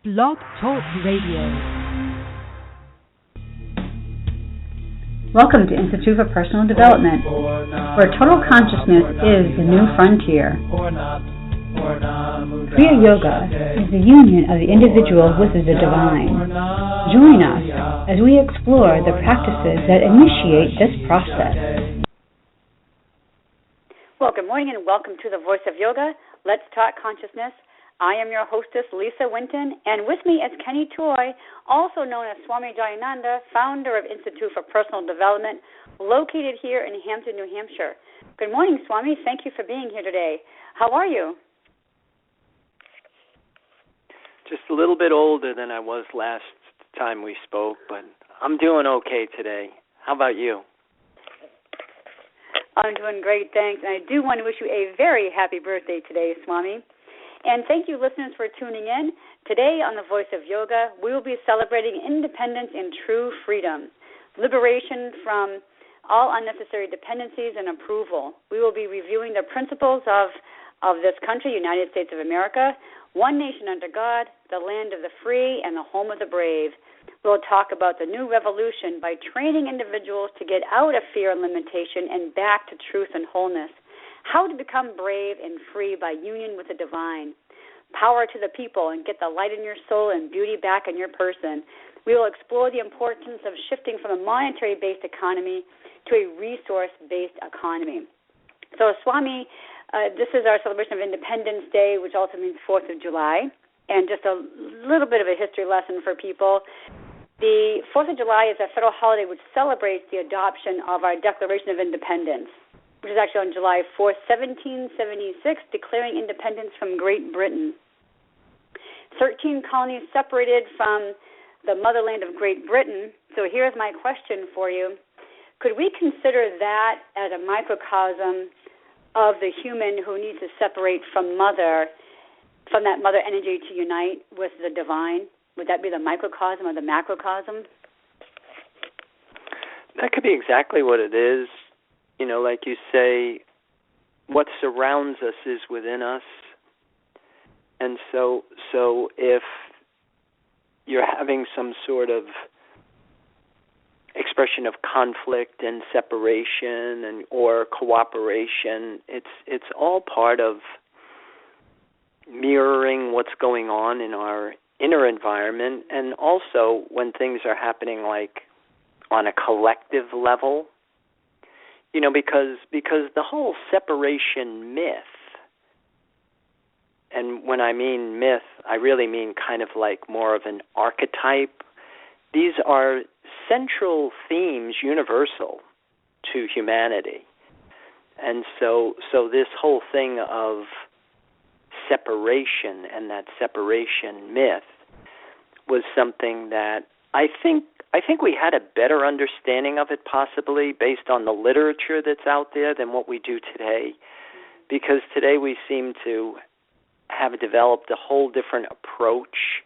Blog Talk Radio. Welcome to Institute for Personal Development, where total consciousness is the new frontier. Kriya Yoga is the union of the individual with the divine. Join us as we explore the practices that initiate this process. Well, good morning and welcome to the Voice of Yoga. Let's Talk Consciousness. I am your hostess, Lisa Winton, and with me is Kenny Toy, also known as Swami Jayananda, founder of Institute for Personal Development, located here in Hampton, New Hampshire. Good morning, Swami. Thank you for being here today. How are you? Just a little bit older than I was last time we spoke, but I'm doing okay today. How about you? I'm doing great, thanks. And I do want to wish you a very happy birthday today, Swami. And thank you, listeners, for tuning in. Today on The Voice of Yoga, we will be celebrating independence and true freedom, liberation from all unnecessary dependencies and approval. We will be reviewing the principles of this country, United States of America, one nation under God, the land of the free, and the home of the brave. We'll talk about the new revolution by training individuals to get out of fear and limitation and back to truth and wholeness. How to become brave and free by union with the divine. Power to the people and get the light in your soul and beauty back in your person. We will explore the importance of shifting from a monetary-based economy to a resource-based economy. So, Swami, this is our celebration of Independence Day, which also means 4th of July. And just a little bit of a history lesson for people. The 4th of July is a federal holiday which celebrates the adoption of our Declaration of Independence, which is actually on July 4th, 1776, declaring independence from Great Britain. 13 colonies separated from the motherland of Great Britain. So here's my question for you. Could we consider that as a microcosm of the human who needs to separate from that mother energy to unite with the divine? Would that be the microcosm or the macrocosm? That could be exactly what it is. You know, like you say, what surrounds us is within us. And so if you're having some sort of expression of conflict and separation or cooperation, it's all part of mirroring what's going on in our inner environment, and also when things are happening like on a collective level. You know, because the whole separation myth, and when I mean myth, I really mean kind of like more of an archetype. These are central themes universal to humanity. And so this whole thing of separation and that separation myth was something that I think we had a better understanding of it possibly based on the literature that's out there than what we do today, because today we seem to have developed a whole different approach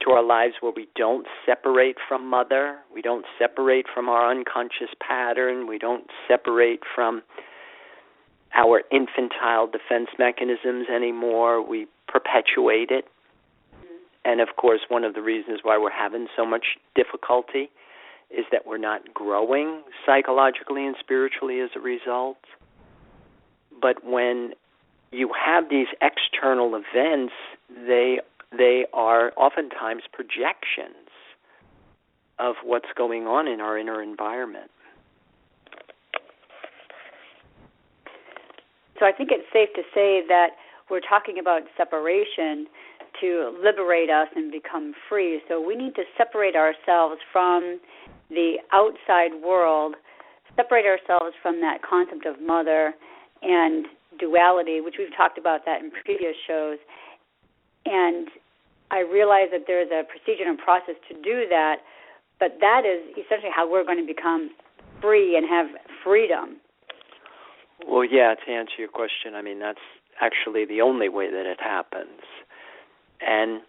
to our lives where we don't separate from Mother, we don't separate from our unconscious pattern, we don't separate from our infantile defense mechanisms anymore, we perpetuate it. And, of course, one of the reasons why we're having so much difficulty is that we're not growing psychologically and spiritually as a result. But when you have these external events, they are oftentimes projections of what's going on in our inner environment. So I think it's safe to say that we're talking about separation to liberate us and become free. So we need to separate ourselves from the outside world, separate ourselves from that concept of mother and duality, which we've talked about that in previous shows. And I realize that there's a procedure and process to do that, but that is essentially how we're going to become free and have freedom. Well, yeah, to answer your question, I mean, that's actually the only way that it happens. And,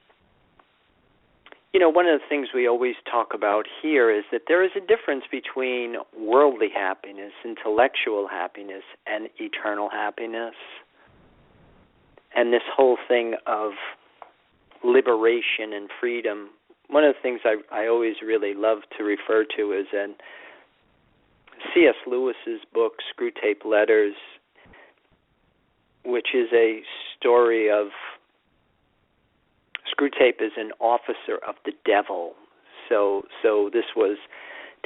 you know, one of the things we always talk about here is that there is a difference between worldly happiness, intellectual happiness, and eternal happiness. And this whole thing of liberation and freedom, one of the things I always really love to refer to is in C.S. Lewis's book, Screwtape Letters, which is a story of Screwtape is an officer of the devil. So this was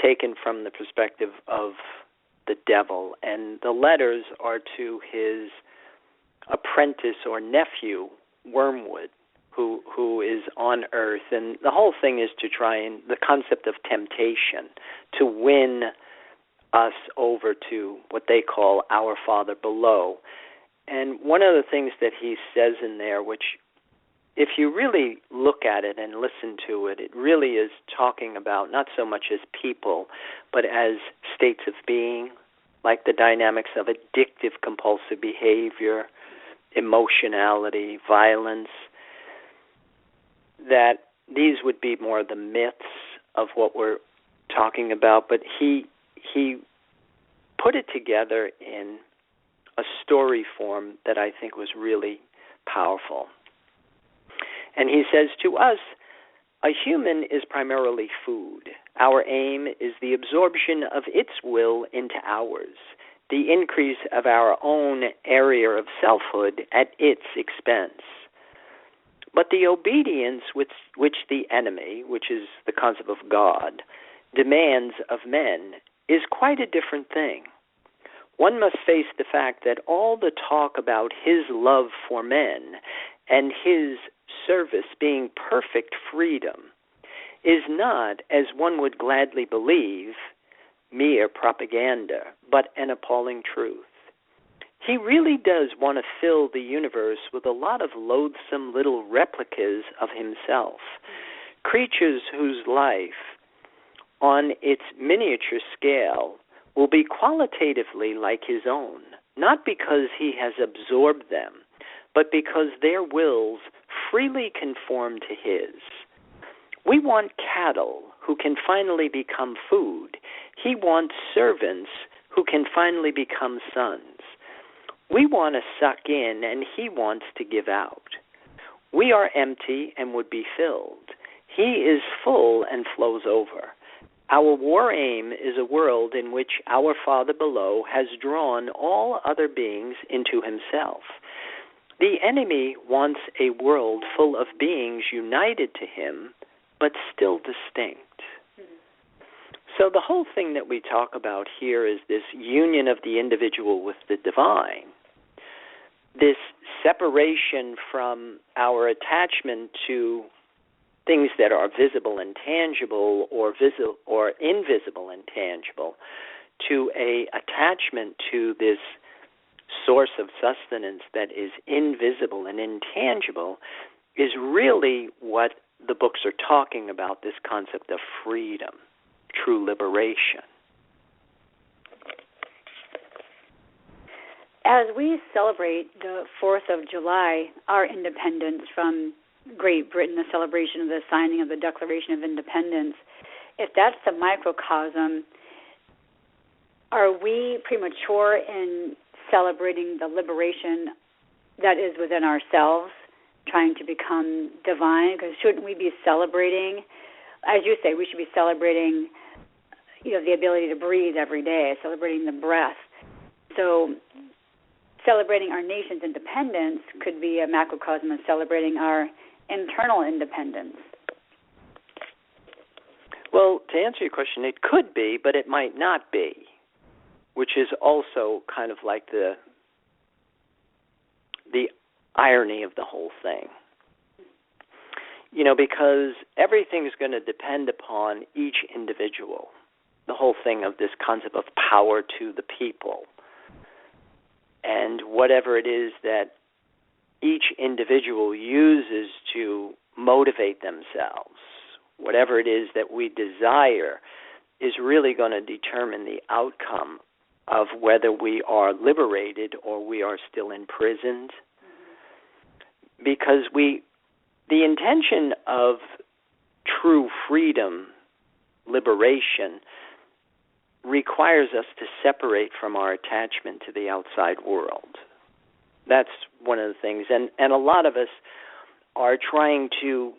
taken from the perspective of the devil, and the letters are to his apprentice or nephew, Wormwood, who is on Earth. And the whole thing is to try and the concept of temptation, to win us over to what they call our Father below. And one of the things that he says in there, which if you really look at it and listen to it, it really is talking about not so much as people, but as states of being, like the dynamics of addictive compulsive behavior, emotionality, violence, that these would be more the myths of what we're talking about. But he put it together in a story form that I think was really powerful. And he says, to us, a human is primarily food. Our aim is the absorption of its will into ours, the increase of our own area of selfhood at its expense. But the obedience which the enemy, which is the concept of God, demands of men is quite a different thing. One must face the fact that all the talk about his love for men and his service being perfect freedom is not, as one would gladly believe, mere propaganda, but an appalling truth. He really does want to fill the universe with a lot of loathsome little replicas of himself, creatures whose life, on its miniature scale, will be qualitatively like his own, not because he has absorbed them, but because their wills freely conform to his. We want cattle who can finally become food. He wants servants who can finally become sons. We want to suck in, and he wants to give out. We are empty and would be filled. He is full and flows over. Our war aim is a world in which our Father below has drawn all other beings into himself. The enemy wants a world full of beings united to him, but still distinct. So the whole thing that we talk about here is this union of the individual with the divine, this separation from our attachment to things that are visible and tangible, or invisible and tangible, to a attachment to this source of sustenance that is invisible and intangible, is really what the books are talking about, this concept of freedom, true liberation. As we celebrate the 4th of July, our independence from Great Britain, the celebration of the signing of the Declaration of Independence, if that's the microcosm, are we premature in celebrating the liberation that is within ourselves, trying to become divine? Because shouldn't we be celebrating, as you say, we should be celebrating, the ability to breathe every day, celebrating the breath. So celebrating our nation's independence could be a macrocosm of celebrating our internal independence. Well, to answer your question, it could be, but it might not be, which is also kind of like the irony of the whole thing. Because everything's going to depend upon each individual, the whole thing of this concept of power to the people. And whatever it is that each individual uses to motivate themselves, whatever it is that we desire, is really going to determine the outcome of whether we are liberated or we are still imprisoned. Because the intention of true freedom, liberation, requires us to separate from our attachment to the outside world. That's one of the things. And a lot of us are trying to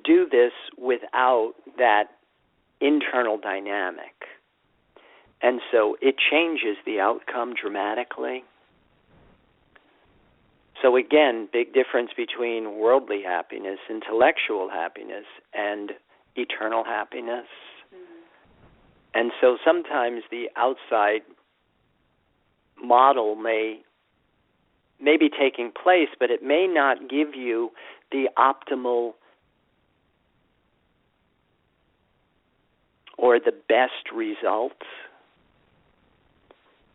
do this without that internal dynamic. And so it changes the outcome dramatically. So again, big difference between worldly happiness, intellectual happiness, and eternal happiness. And so sometimes the outside model may be taking place, but it may not give you the optimal or the best results.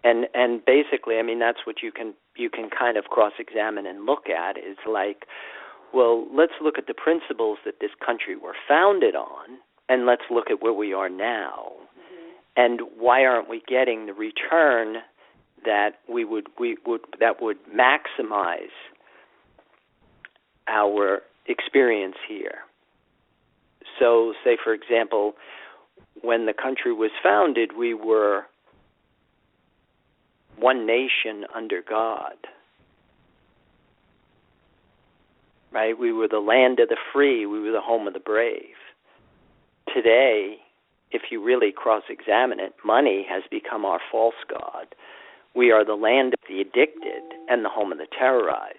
And basically, I mean, that's what you can kind of cross-examine and look at, is like, well, let's look at the principles that this country were founded on, and let's look at where we are now. And why aren't we getting the return that that would maximize our experience here? So, say for example, when the country was founded, we were one nation under God. Right? We were the land of the free. We were the home of the brave. Today, if you really cross-examine it, money has become our false god. We are the land of the addicted and the home of the terrorized.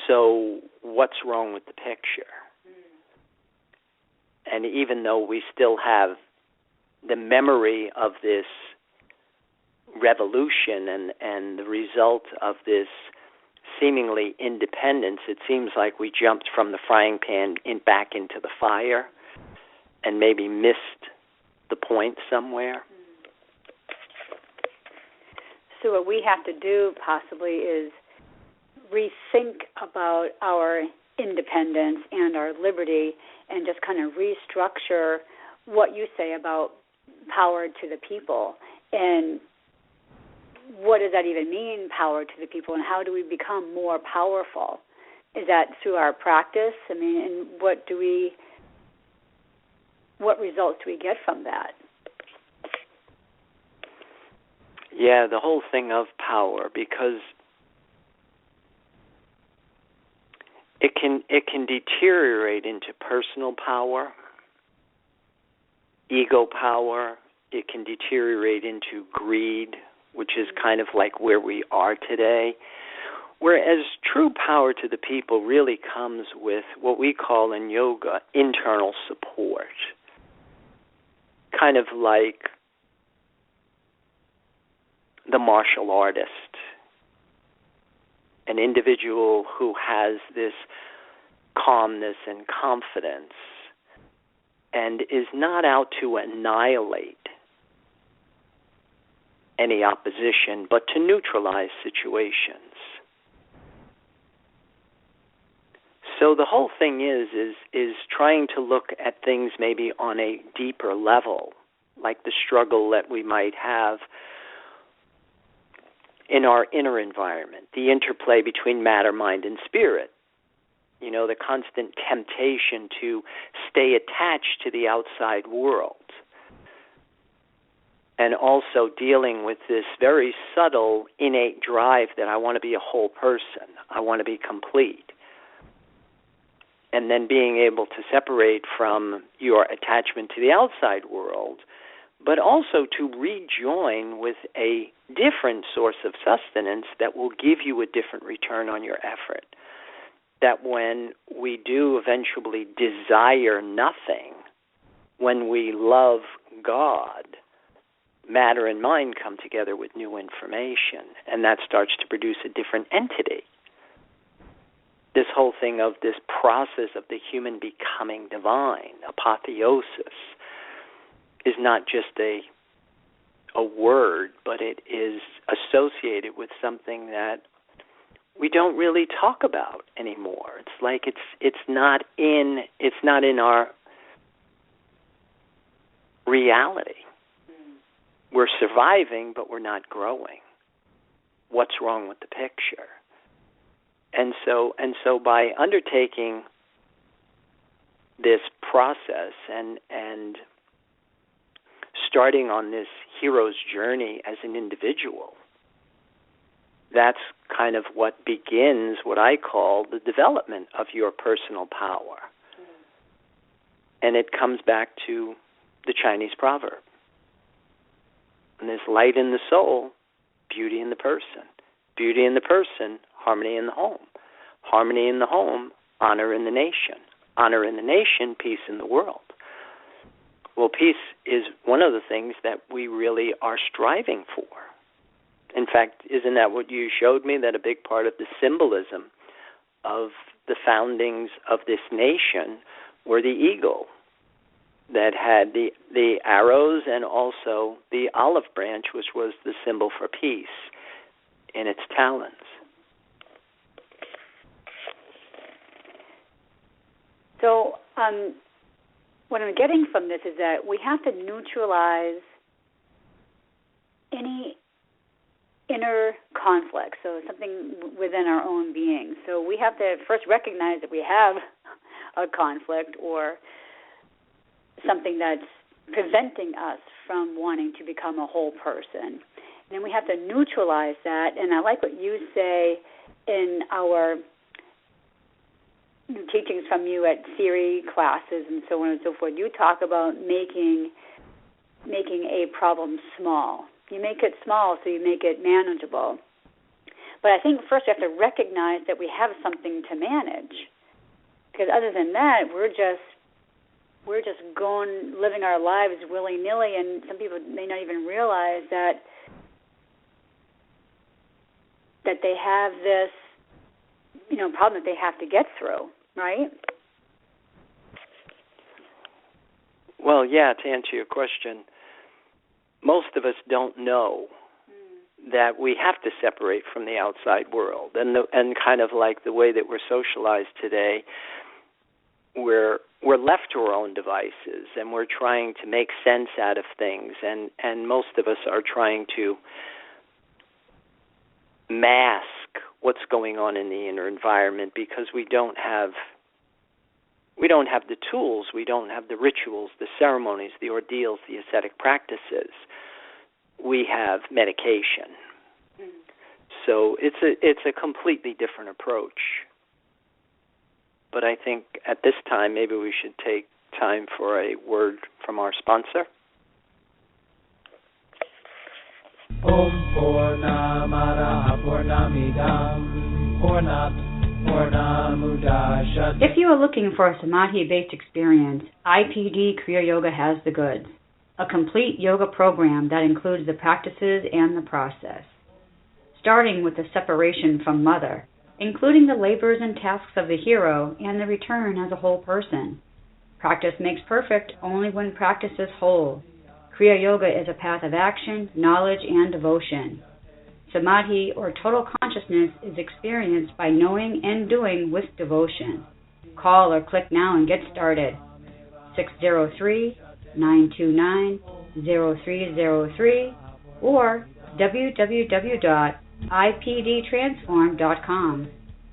So what's wrong with the picture? And even though we still have the memory of this revolution and the result of this seemingly independence, it seems like we jumped from the frying pan back into the fire and maybe missed the point somewhere. So what we have to do possibly is rethink about our independence and our liberty and just kind of restructure what you say about power to the people. And what does that even mean, power to the people, and how do we become more powerful? Is that through our practice? I mean, and what results do we get from that? Yeah, the whole thing of power, because it can deteriorate into personal power, ego power. It can deteriorate into greed, which is kind of like where we are today. Whereas true power to the people really comes with what we call in yoga internal support. Kind of like the martial artist, an individual who has this calmness and confidence and is not out to annihilate any opposition, but to neutralize situations. So the whole thing is trying to look at things maybe on a deeper level, like the struggle that we might have in our inner environment, the interplay between matter, mind, and spirit. You know, the constant temptation to stay attached to the outside world. And also dealing with this very subtle, innate drive that I want to be a whole person. I want to be complete. And then being able to separate from your attachment to the outside world, but also to rejoin with a different source of sustenance that will give you a different return on your effort. That when we do eventually desire nothing, when we love God, matter and mind come together with new information, and that starts to produce a different entity. This whole thing of this process of the human becoming divine, apotheosis, is not just a word, but it is associated with something that we don't really talk about anymore. It's like it's not in our reality. We're surviving, but we're not growing. What's wrong with the picture? And so by undertaking this process and starting on this hero's journey as an individual, that's kind of what begins what I call the development of your personal power. And it comes back to the Chinese proverb. And there's light in the soul, beauty in the person. Beauty in the person, harmony in the home. Harmony in the home, honor in the nation. Honor in the nation, peace in the world. Well, peace is one of the things that we really are striving for. In fact, isn't that what you showed me, that a big part of the symbolism of the foundings of this nation were the eagle that had the arrows and also the olive branch, which was the symbol for peace, in its talons. So what I'm getting from this is that we have to neutralize any inner conflict, so something within our own being. So we have to first recognize that we have a conflict or something that's preventing us from wanting to become a whole person. And then we have to neutralize that. And I like what you say in our teachings from you at theory classes and so on and so forth. You talk about making a problem small. You make it small so you make it manageable. But I think first we have to recognize that we have something to manage. Because other than that, we're just going, living our lives willy-nilly, and some people may not even realize that they have this, problem that they have to get through, right? Well, yeah, to answer your question, most of us don't know that we have to separate from the outside world. And kind of like the way that we're socialized today, we're left to our own devices, and we're trying to make sense out of things, and most of us are trying to mask what's going on in the inner environment because we don't have the tools, we don't have the rituals, the ceremonies, the ordeals, the ascetic practices. We have medication. So it's a completely different approach. But I think at this time, maybe we should take time for a word from our sponsor. Om Purnamada Purnamidam Purnamudachyate. If you are looking for a samadhi-based experience, IPD Kriya Yoga has the goods. A complete yoga program that includes the practices and the process. Starting with the separation from mother, including the labors and tasks of the hero and the return as a whole person. Practice makes perfect only when practice is whole. Kriya Yoga is a path of action, knowledge, and devotion. Samadhi, or total consciousness, is experienced by knowing and doing with devotion. Call or click now and get started. 603-929-0303 or www.ipdtransform.com.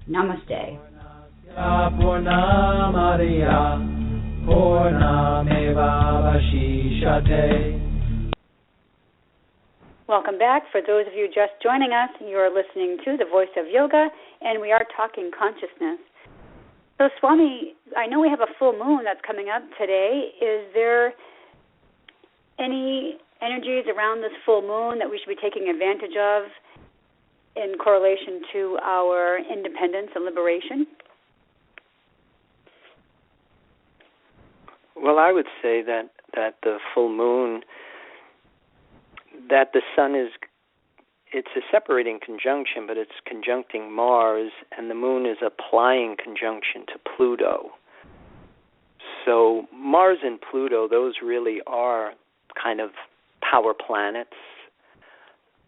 Namaste. Welcome back. For those of you just joining us, you are listening to The Voice of Yoga, and we are talking consciousness. So, Swami, I know we have a full moon that's coming up today. Is there any energies around this full moon that we should be taking advantage of in correlation to our independence and liberation? Well, I would say that the full moon, that the sun it's a separating conjunction, but it's conjuncting Mars, and the moon is applying conjunction to Pluto. So Mars and Pluto, those really are kind of power planets,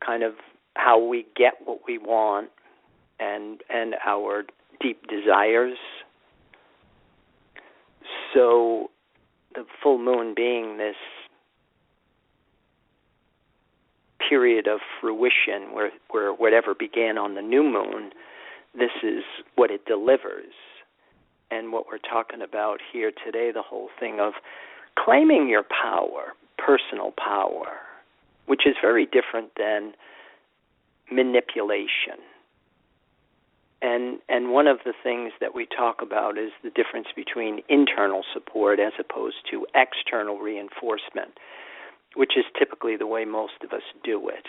kind of how we get what we want and our deep desires. So the full moon being this period of fruition where whatever began on the new moon, this is what it delivers. And what we're talking about here today, the whole thing of claiming your power, personal power, which is very different than manipulation. And one of the things that we talk about is the difference between internal support as opposed to external reinforcement, which is typically the way most of us do it.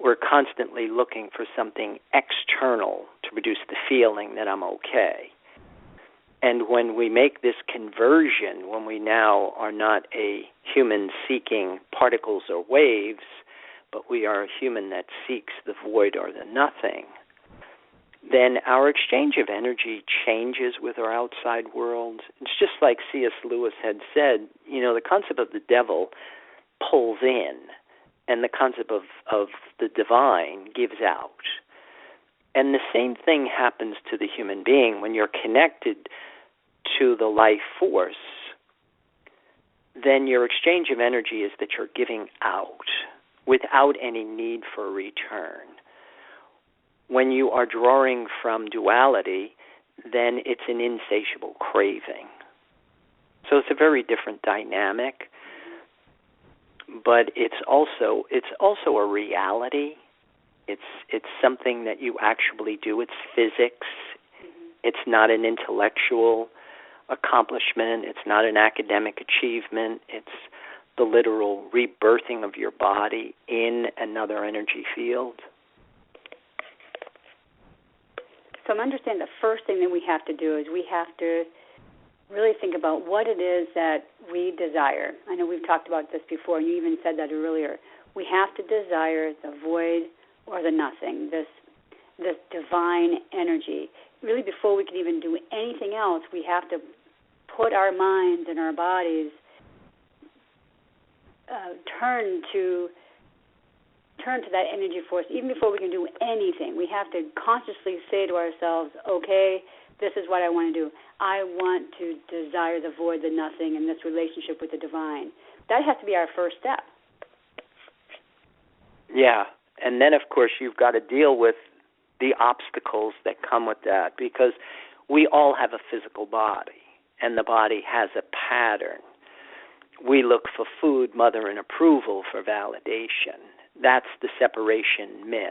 We're constantly looking for something external to produce the feeling that I'm okay. And when we make this conversion, when we now are not a human seeking particles or waves, but we are a human that seeks the void or the nothing, then our exchange of energy changes with our outside world. It's just like C.S. Lewis had said, the concept of the devil pulls in, and the concept of the divine gives out. And the same thing happens to the human being when you're connected to the life force. Then your exchange of energy is that you're giving out without any need for a return. When you are drawing from duality, then it's an insatiable craving. So it's a very different dynamic, but it's also a reality. It's something that you actually do. It's physics. It's not an intellectual accomplishment. It's not an academic achievement. It's the literal rebirthing of your body in another energy field. So I'm understanding the first thing that we have to do is we have to really think about what it is that we desire. I know we've talked about this before, and you even said that earlier. We have to desire the void or the nothing, this divine energy. Really, before we can even do anything else, we have to put our minds and our bodies, turn to that energy force. Even before we can do anything, we have to consciously say to ourselves, okay, this is what I want to do. I want to desire the void, the nothing, and this relationship with the divine. That has to be our first step. Yeah, and then, of course, you've got to deal with the obstacles that come with that, because we all have a physical body, and the body has a pattern. We look for food, mother, and approval for validation. That's the separation myth.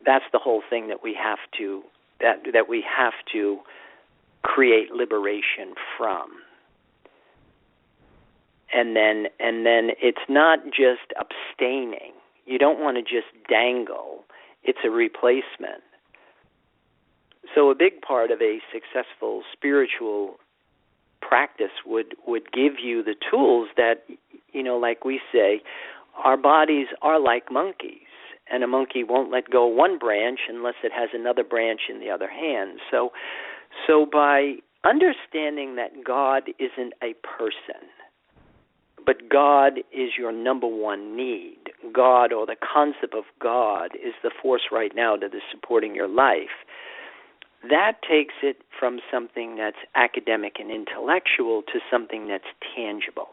That's the whole thing that we have to create liberation from. And then it's not just abstaining. You don't want to just dangle. It's a replacement. So a big part of a successful spiritual practice would give you the tools that, like we say, our bodies are like monkeys, and a monkey won't let go one branch unless it has another branch in the other hand. So by understanding that God isn't a person, but God is your number one need, God, or the concept of God, is the force right now that is supporting your life, that takes it from something that's academic and intellectual to something that's tangible.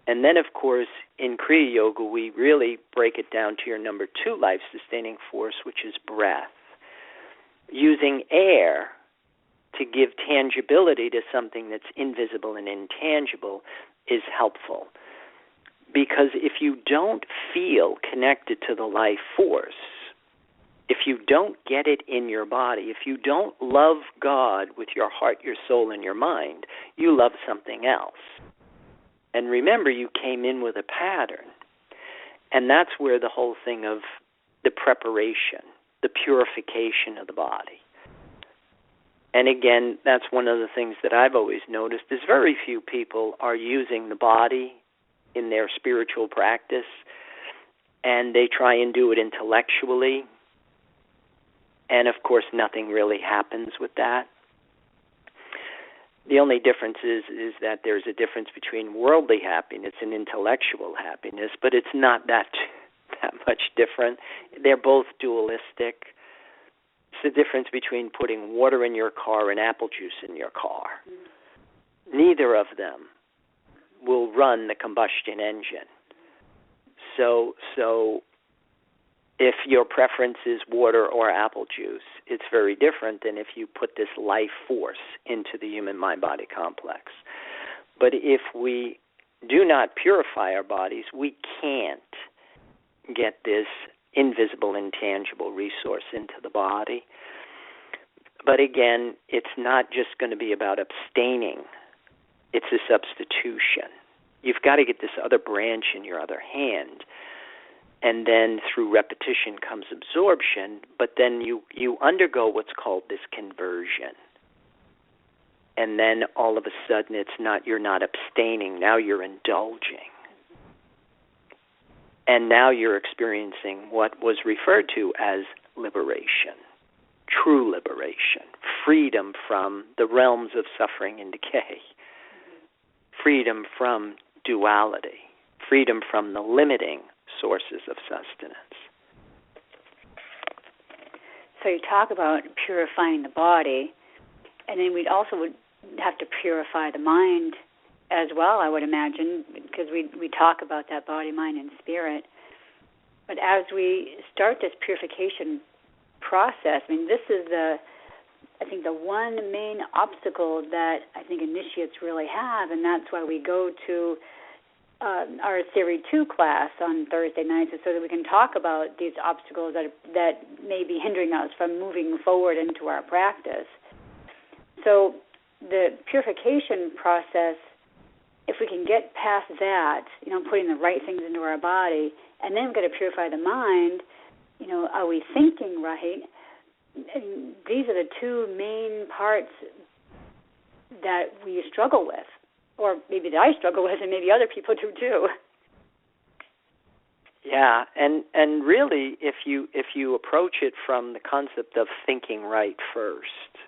And then, of course, in Kriya Yoga, we really break it down to your number 2 life-sustaining force, which is breath. Using air to give tangibility to something that's invisible and intangible is helpful. Because if you don't feel connected to the life force, if you don't get it in your body, if you don't love God with your heart, your soul, and your mind, you love something else. And remember, you came in with a pattern. And that's where the whole thing of the preparation, the purification of the body. And again, that's one of the things that I've always noticed is very few people are using the body in their spiritual practice, and they try and do it intellectually. And, of course, nothing really happens with that. The only difference is that there's a difference between worldly happiness and intellectual happiness, but it's not that much different. They're both dualistic. It's the difference between putting water in your car and apple juice in your car. Neither of them will run the combustion engine. So if your preference is water or apple juice, it's very different than if you put this life force into the human mind-body complex. But if we do not purify our bodies, we can't get this invisible, intangible resource into the body. But again, it's not just going to be about abstaining. It's a substitution. You've got to get this other branch in your other hand. And then through repetition comes absorption, but then you undergo what's called this conversion. And then all of a sudden you're not abstaining, now you're indulging. And now you're experiencing what was referred to as liberation, true liberation, freedom from the realms of suffering and decay, freedom from duality, freedom from the limiting sources of sustenance. So you talk about purifying the body, and then we'd also would have to purify the mind as well, I would imagine, because we talk about that body, mind, and spirit. But as we start this purification process, I mean, this is the one main obstacle that I think initiates really have, and that's why we go to our Theory 2 class on Thursday nights, so that we can talk about these obstacles that may be hindering us from moving forward into our practice. So the purification process, if we can get past that, putting the right things into our body, and then we've got to purify the mind, are we thinking right? And these are the two main parts that we struggle with, or maybe that I struggle with, and maybe other people do too. Yeah, and really, if you approach it from the concept of thinking right first,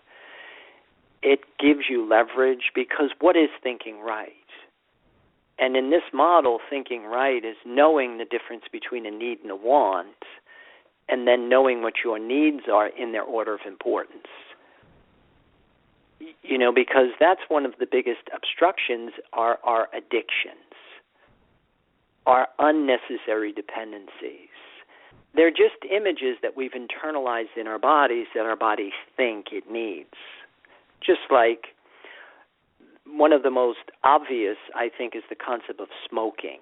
it gives you leverage, because what is thinking right? And in this model, thinking right is knowing the difference between a need and a want, and then knowing what your needs are in their order of importance. Because that's one of the biggest obstructions are our addictions, our unnecessary dependencies. They're just images that we've internalized in our bodies that our bodies think it needs. Just like one of the most obvious, I think, is the concept of smoking,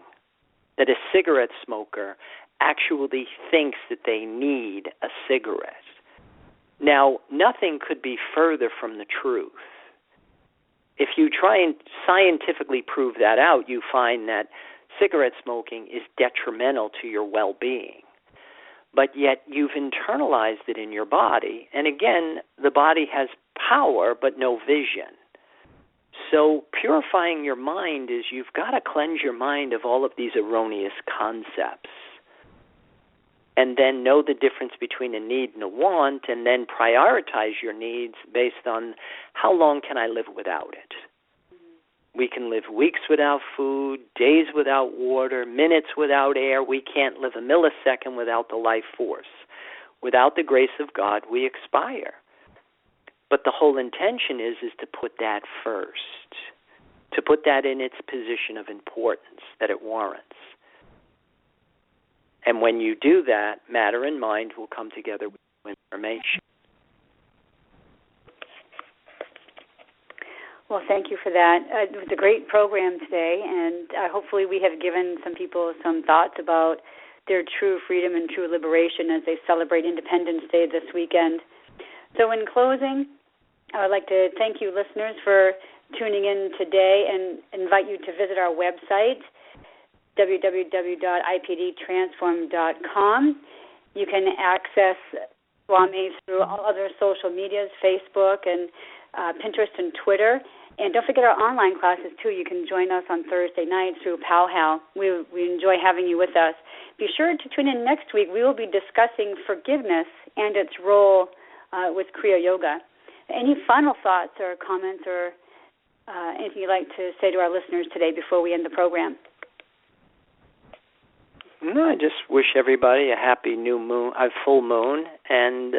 that a cigarette smoker actually thinks that they need a cigarette. Now, nothing could be further from the truth. If you try and scientifically prove that out, you find that cigarette smoking is detrimental to your well-being. But yet you've internalized it in your body. And again, the body has power but no vision. So purifying your mind is you've got to cleanse your mind of all of these erroneous concepts, and then know the difference between a need and a want, and then prioritize your needs based on how long can I live without it. We can live weeks without food, days without water, minutes without air. We can't live a millisecond without the life force. Without the grace of God, we expire. But the whole intention is to put that first, to put that in its position of importance that it warrants. And when you do that, matter and mind will come together with information. Well, thank you for that. It was a great program today, and hopefully we have given some people some thoughts about their true freedom and true liberation as they celebrate Independence Day this weekend. So in closing, I would like to thank you listeners for tuning in today and invite you to visit our website, www.ipdtransform.com. You can access Swami through all other social medias, Facebook and Pinterest and Twitter. And don't forget our online classes, too. You can join us on Thursday nights through PowHal. We enjoy having you with us. Be sure to tune in next week. We will be discussing forgiveness and its role with Kriya Yoga. Any final thoughts or comments or anything you'd like to say to our listeners today before we end the program? No, I just wish everybody a happy new moon, a full moon, and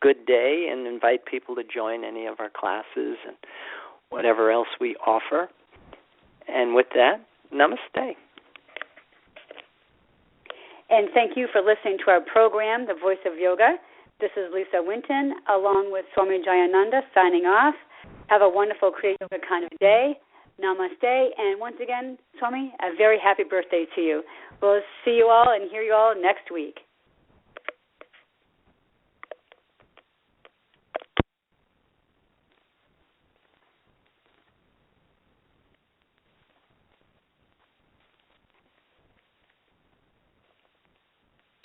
good day, and invite people to join any of our classes and whatever else we offer. And with that, namaste. And thank you for listening to our program, The Voice of Yoga. This is Lisa Winton, along with Swami Jayananda, signing off. Have a wonderful Kriya Yoga kind of day. Namaste. And once again, Swami, a very happy birthday to you. We'll see you all and hear you all next week.